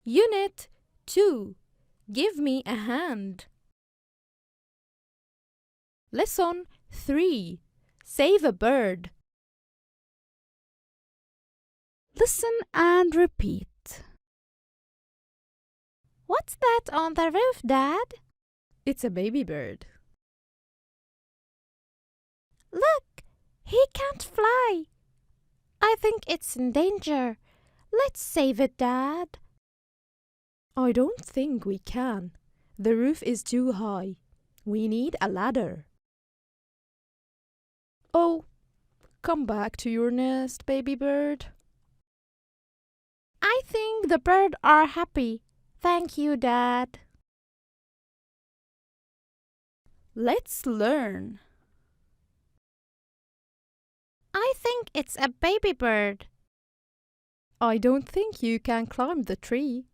Unit 2. Give me a hand. Lesson 3. Save a bird. Listen and repeat. What's that on the roof, Dad? It's a baby bird. Look, he can't fly. I think it's in danger. Let's save it, Dad. I don't think we can. The roof is too high. We need a ladder. Oh, come back to your nest, baby bird. I think the birds are happy. Thank you, Dad. Let's learn. I think it's a baby bird. I don't think you can climb the tree.